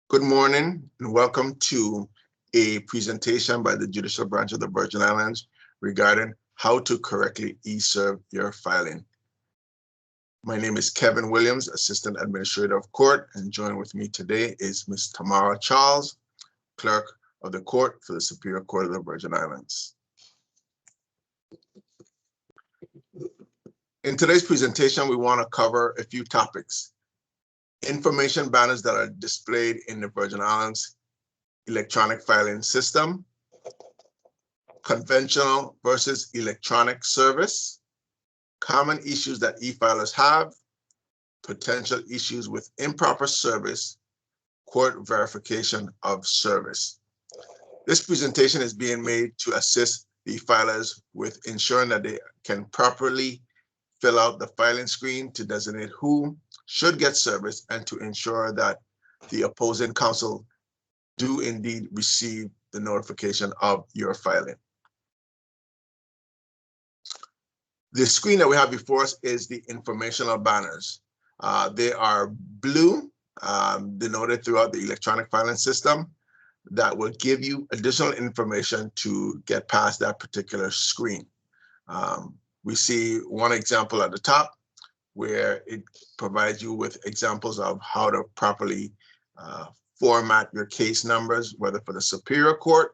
Good morning and welcome to a presentation by the Judicial Branch of the Virgin Islands regarding how to correctly e-serve your filing. My name is Kevin Williams, Assistant Administrator of Court, and joined with me today is Ms. Tamara Charles, Clerk of the Court for the Superior Court of the Virgin Islands. In today's presentation, we want to cover a few topics. Information banners that are displayed in the Virgin Islands electronic filing system, conventional versus electronic service, common issues that e-filers have, potential issues with improper service, court verification of service. This presentation is being made to assist the filers with ensuring that they can properly fill out the filing screen to designate who should get service and to ensure that the opposing counsel do indeed receive the notification of your filing. The screen that we have before us is the informational banners. They are blue, denoted throughout the electronic filing system that will give you additional information to get past that particular screen. We see one example at the top where it provides you with examples of how to properly format your case numbers, whether for the Superior Court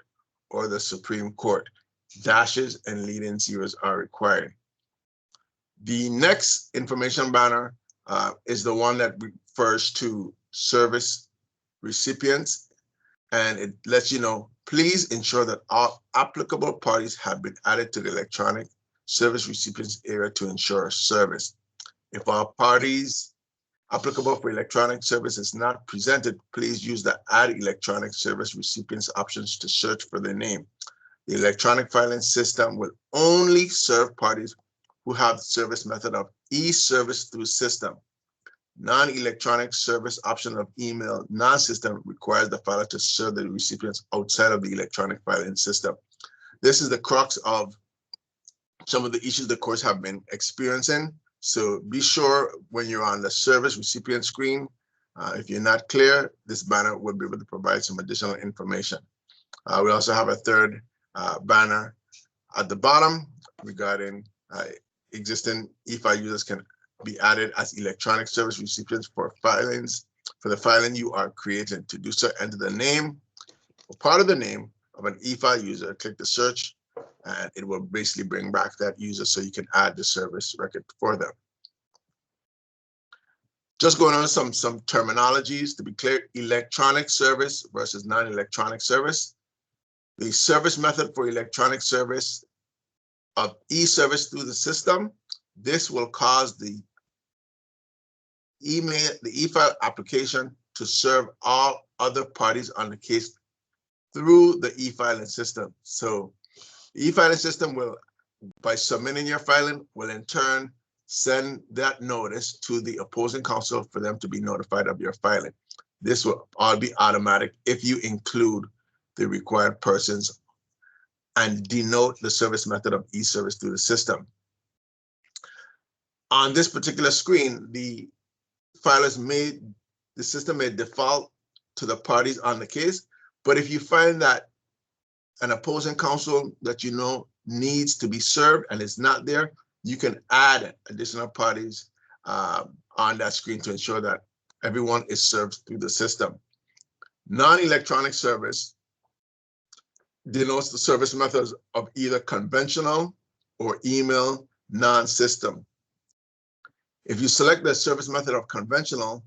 or the Supreme Court. Dashes and leading zeros are required. The next information banner is the one that refers to service recipients, and it lets you know, please ensure that all applicable parties have been added to the electronic service recipients area to ensure service. If our parties applicable for electronic service is not presented, please use the Add Electronic Service Recipients options to search for their name. The electronic filing system will only serve parties who have the service method of e-service through system. Non-electronic service option of email non-system requires the filer to serve the recipients outside of the electronic filing system. This is the crux of some of the issues the courts have been experiencing. So be sure when you're on the service recipient screen, if you're not clear, this banner will be able to provide some additional information. We also have a third banner at the bottom regarding existing e-file users can be added as electronic service recipients for filings. For the filing you are creating, to do so, enter the name or part of the name of an e-file user, click the search, and it will basically bring back that user so you can add the service record for them. Just going on some terminologies to be clear: electronic service versus non-electronic service. The service method for electronic service of e-service through the system, this will cause the e-file application to serve all other parties on the case through the e-filing system. So the e-filing system will, by submitting your filing, will in turn send that notice to the opposing counsel for them to be notified of your filing. This will all be automatic if you include the required persons and denote the service method of e-service through the system. On this particular screen, the system may default to the parties on the case, but if you find that an opposing counsel that you know needs to be served and is not there, you can add additional parties on that screen to ensure that everyone is served through the system. Non-electronic service denotes the service methods of either conventional or email non-system. If you select the service method of conventional,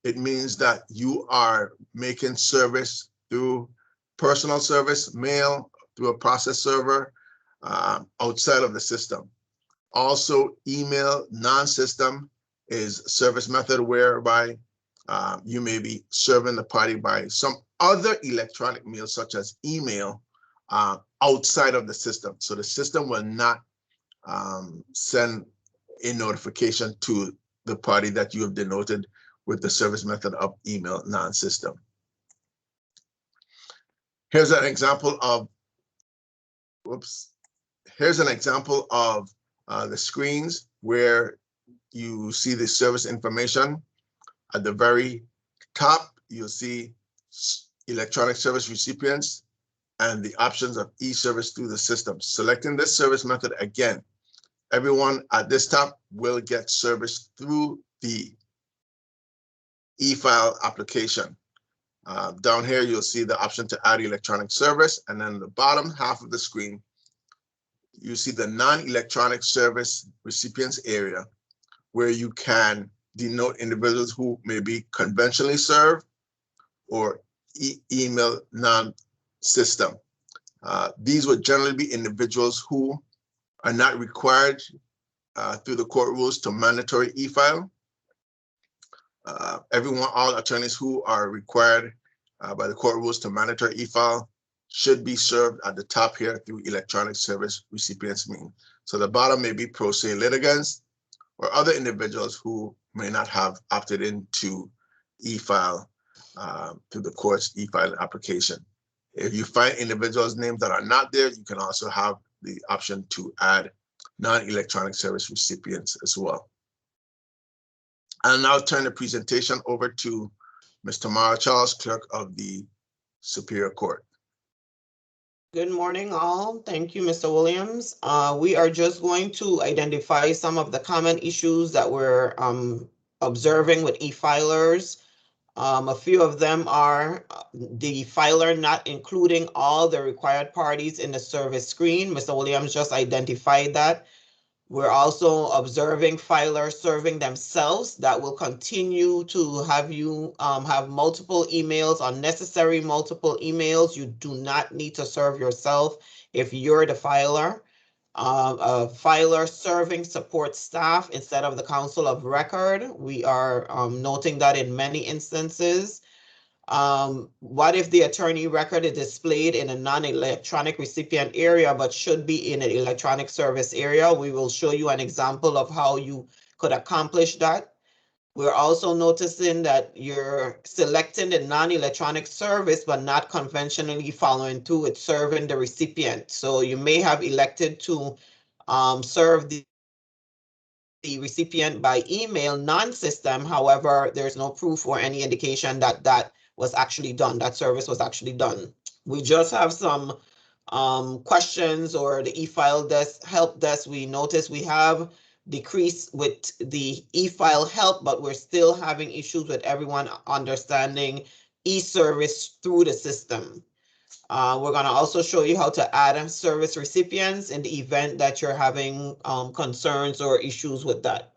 it means that you are making service through personal service, mail, through a process server outside of the system. Also, email non-system is service method whereby you may be serving the party by some other electronic meal, such as email, outside of the system. So the system will not send a notification to the party that you have denoted with the service method of email non-system. Here's an example of, the screens where you see the service information. At the very top, you'll see electronic service recipients and the options of eService through the system. Selecting this service method again, everyone at this top will get service through the eFile application. Down here, you'll see the option to add electronic service, and then the bottom half of the screen, you see the non-electronic service recipients area, where you can denote individuals who may be conventionally served or email non-system. These would generally be individuals who are not required through the court rules to mandatory e-file. All attorneys who are required by the court rules to mandatory e-file should be served at the top here through electronic service recipients mean. So the bottom may be pro se litigants or other individuals who may not have opted into e-file through the court's e-file application. If you find individuals' names that are not there, you can also have the option to add non-electronic service recipients as well. I'll now turn the presentation over to Ms. Tamara Charles, Clerk of the Superior Court. Good morning, all. Thank you, Mr. Williams. We are just going to identify some of the common issues that we're observing with e-filers. A few of them are the filer not including all the required parties in the service screen. Mr. Williams just identified that. We're also observing filers serving themselves. That will continue to have you have multiple emails, unnecessary multiple emails. You do not need to serve yourself if you're the filer. A filer serving support staff instead of the counsel of record. We are noting that in many instances. What if the attorney record is displayed in a non-electronic recipient area but should be in an electronic service area? We will show you an example of how you could accomplish that. We're also noticing that you're selecting the non-electronic service but not conventionally following through with serving the recipient. So you may have elected to serve the recipient by email non-system. However, there's no proof or any indication that that was actually done, that service was actually done. We just have some questions, or the e-file desk, help desk. We notice we have decreased with the e-file help, but we're still having issues with everyone understanding e-service through the system. We're going to also show you how to add service recipients in the event that you're having concerns or issues with that.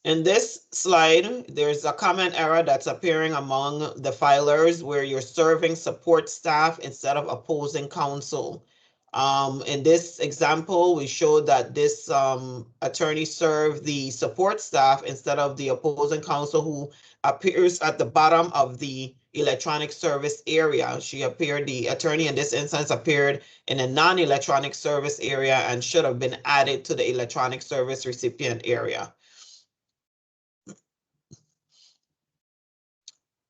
In this slide, there's a common error that's appearing among the filers where you're serving support staff instead of opposing counsel. In this example, we showed that this attorney served the support staff instead of the opposing counsel, who appears at the bottom of the electronic service area. The attorney in this instance appeared in a non-electronic service area and should have been added to the electronic service recipient area.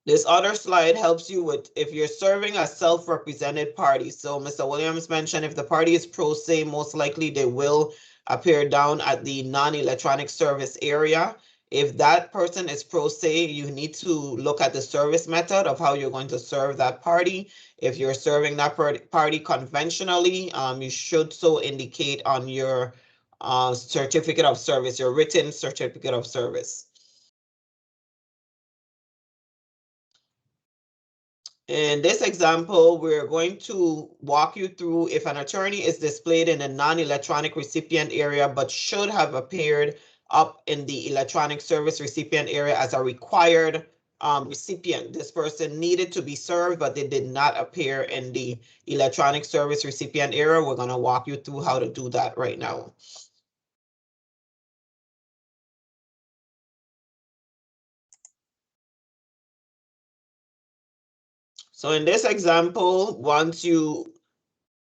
This other slide helps you with if you're serving a self-represented party. So Mr. Williams mentioned if the party is pro se, most likely they will appear down at the non-electronic service area. If that person is pro se, you need to look at the service method of how you're going to serve that party. If you're serving that party conventionally, you should so indicate on your certificate of service, your written certificate of service. In this example, we're going to walk you through if an attorney is displayed in a non-electronic recipient area but should have appeared up in the electronic service recipient area as a required recipient. This person needed to be served, but they did not appear in the electronic service recipient area. We're going to walk you through how to do that right now. So in this example, once you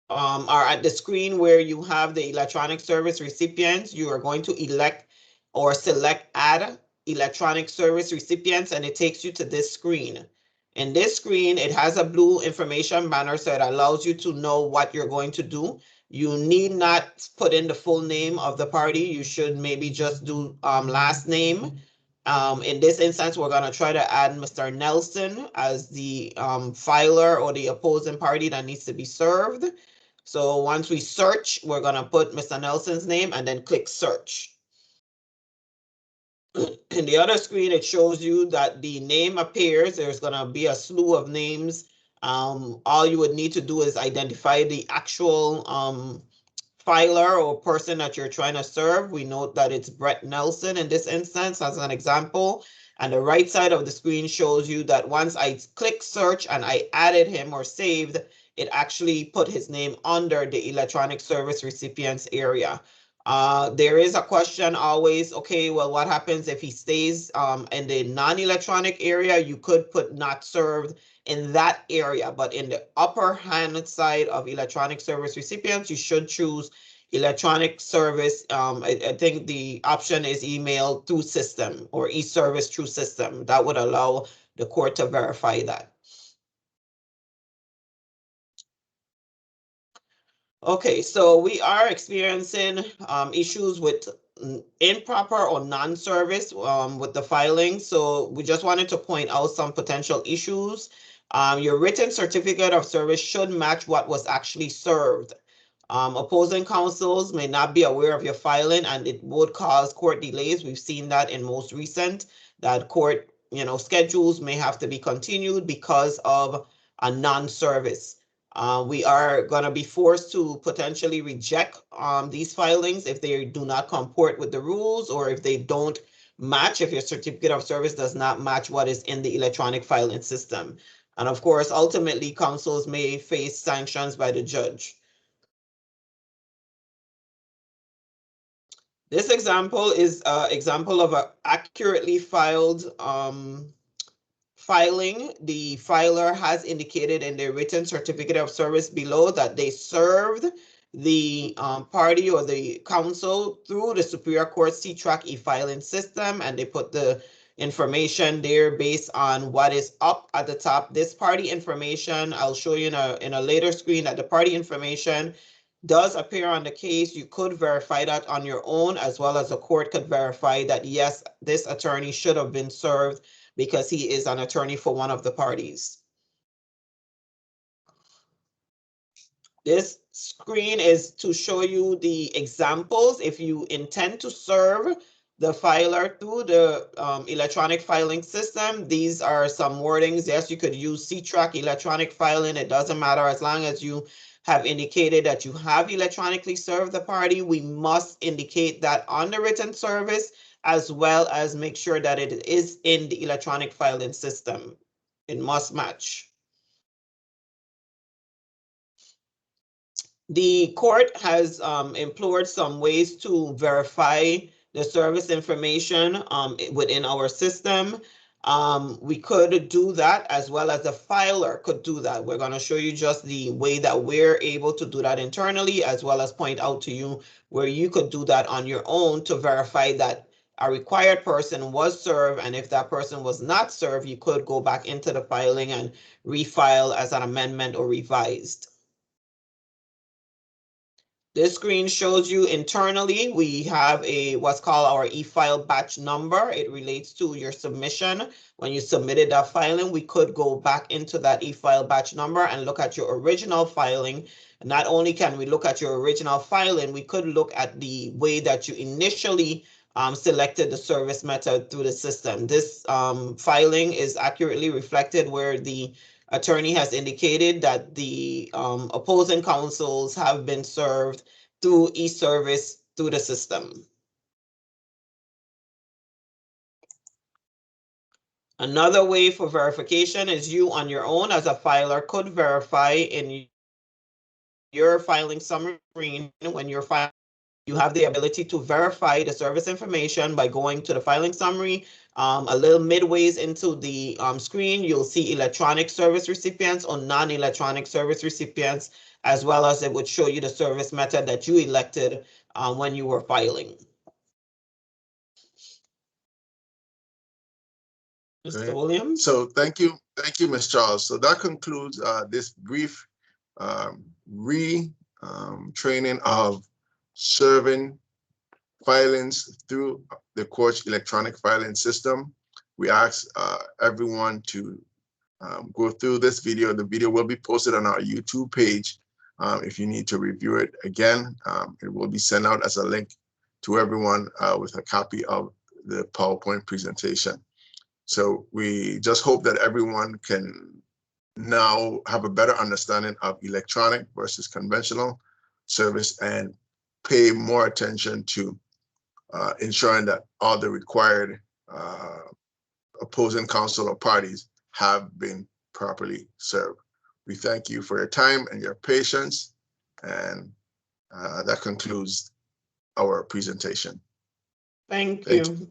are at the screen where you have the electronic service recipients, you are going to elect or select add electronic service recipients, and it takes you to this screen. In this screen, it has a blue information banner, so it allows you to know what you're going to do. You need not put in the full name of the party. You should maybe just do last name In this instance, we're going to try to add Mr. Nelson as the filer or the opposing party that needs to be served. So once we search, we're going to put Mr. Nelson's name and then click search. In the other screen, it shows you that the name appears. There's going to be a slew of names. All you would need to do is identify the actual filer or person that you're trying to serve. We note that it's Brett Nelson in this instance as an example. And the right side of the screen shows you that once I click search and I added him or saved, it actually put his name under the electronic service recipients area. There is a question always, okay, well, what happens if he stays in the non-electronic area? You could put not served in that area, but in the upper hand side of electronic service recipients, you should choose electronic service. I think the option is email through system or eService through system. That would allow the court to verify that. Okay, so we are experiencing issues with improper or non-service with the filing. So we just wanted to point out some potential issues. Your written certificate of service should match what was actually served. Opposing counsels may not be aware of your filing and it would cause court delays. We've seen that in most recent, that court, schedules may have to be continued because of a non-service. We are going to be forced to potentially reject these filings if they do not comport with the rules or if they don't match, if your certificate of service does not match what is in the electronic filing system. And of course, ultimately, counsels may face sanctions by the judge. This example is an example of an accurately filed filing. The filer has indicated in their written certificate of service below that they served the party or the counsel through the Superior Court C-Track e-filing system, and they put the information there based on what is up at the top. This party information, I'll show you in a later screen that the party information does appear on the case. You could verify that on your own, as well as the court could verify that, yes, this attorney should have been served because he is an attorney for one of the parties. This screen is to show you the examples. If you intend to serve the filer through the electronic filing system, these are some wordings. Yes, you could use C-Track electronic filing. It doesn't matter as long as you have indicated that you have electronically served the party. We must indicate that on the written service, as well as make sure that it is in the electronic filing system. It must match. The court has employed some ways to verify the service information within our system. We could do that as well as the filer could do that. We're going to show you just the way that we're able to do that internally, as well as point out to you where you could do that on your own to verify that a required person was served. And if that person was not served, you could go back into the filing and refile as an amendment or revised. This screen shows you internally, we have what's called our e-file batch number. It relates to your submission. When you submitted that filing, we could go back into that e-file batch number and look at your original filing. Not only can we look at your original filing, we could look at the way that you initially selected the service method through the system. This filing is accurately reflected where the attorney has indicated that the opposing counsels have been served through eService through the system. Another way for verification is you on your own as a filer could verify in your filing summary when you're filing. You have the ability to verify the service information by going to the filing summary. A little midways into the screen, you'll see electronic service recipients or non-electronic service recipients, as well as it would show you the service method that you elected when you were filing. Mr. Williams? So thank you, Ms. Charles. So that concludes this brief training of serving filings through the court's electronic filing system. We ask everyone to go through this video. The video will be posted on our YouTube page. If you need to review it again, it will be sent out as a link to everyone with a copy of the PowerPoint presentation. So we just hope that everyone can now have a better understanding of electronic versus conventional service and pay more attention to ensuring that all the required opposing counsel or parties have been properly served. We thank you for your time and your patience, and that concludes our presentation. Thank you.